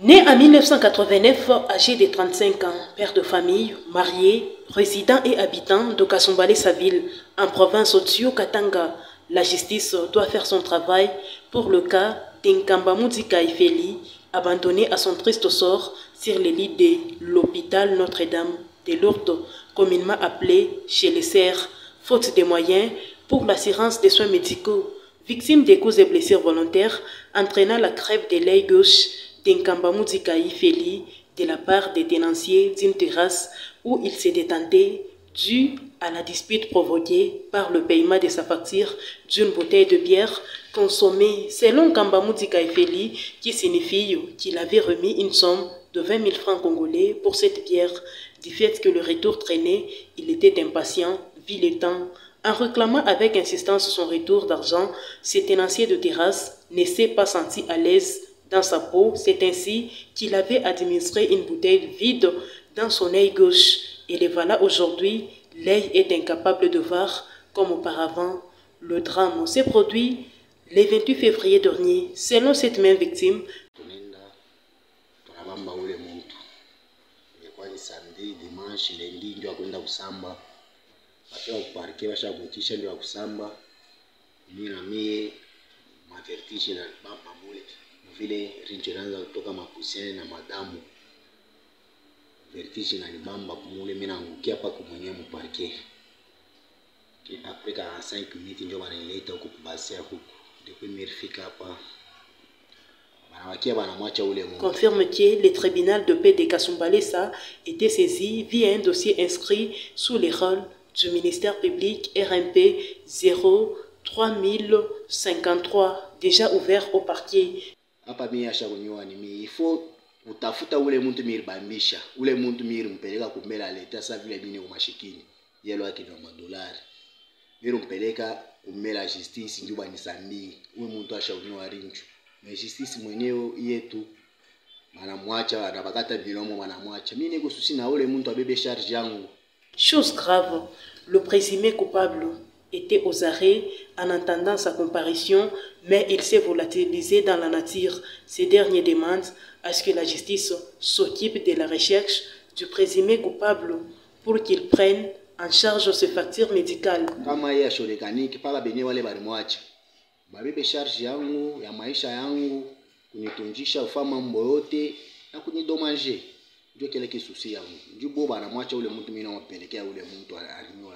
Né en 1989, âgé de 35 ans, père de famille, marié, résident et habitant de Kasumbalesa-Ville, en province Otsio Katanga, la justice doit faire son travail pour le cas d'Inkamba Mudzika Ifeli, abandonné à son triste sort sur les lits de l'hôpital Notre-Dame de Lourdes, communément appelé chez les serres, faute de moyens pour l'assurance des soins médicaux. Victime des coups et blessures volontaires, entraînant la crève de l'œil gauche d'Inkamba Mudzika Ifeli de la part des tenanciers d'une terrasse où il s'est détenté dû à la dispute provoquée par le paiement de sa facture d'une bouteille de bière consommée selon Inkamba Mudzika Ifeli, qui signifie qu'il avait remis une somme de 20 000 francs congolais pour cette bière. Du fait que le retour traînait, il était impatient, vit le temps. En réclamant avec insistance son retour d'argent, ce tenancier de terrasse ne s'est pas senti à l'aise dans sa peau. C'est ainsi qu'il avait administré une bouteille vide dans son œil gauche. Et le voilà aujourd'hui, l'œil est incapable de voir comme auparavant. Le drame s'est produit le 28 février dernier. Selon cette même victime, samedi, dimanche, lundi ndio akwenda kusamba. Basha kuparke basha kutisha ndio kusamba. Mimi na mie mavertishi na baba mule. Vile rinjeraanza kutoka makusene na madamu. Vertishi na nibamba kumule mimi naangukia hapa kumwenyewe mparke. Afrika 5 minutes ndio banileta huko kubasia huko. Depuis mirifika hapa. Confirme que le tribunal de paix de Kasumbalesa était saisi via un dossier inscrit sous les rôles du ministère public RMP 03053 déjà ouvert au parquet. Hapa mimi ashakunyoa ni mimi ifo utafuta ule mtu miribambisha ule mtu mirimpeleka kumela leta sa vile bini umashikini yelo yake na madolari mirimpeleka kumela justice njuba ni sambi ule mtu ashakunyoa rinju mais justice mwenyewe yetu manamwacha anabakata bilomo manamwacha mimi niko susi na ule mtu abebe charge yangu. Chose grave, le présumé coupable était aux arrêts en entendant sa comparution, mais il s'est volatilisé dans la nature. Ces derniers demandent à ce que la justice s'occupe de la recherche du présumé coupable pour qu'il prenne en charge ses factures médicales. Kama yeye asholekaniki paka benye wale balimwacha babebe charge yangu ya maisha yangu kunitunjisha ufama mambo yote na kunidomanger ndio kile kisusi yangu ndio boba anamwacha ule mtu mimi nampelekea ule mtu alinyoa.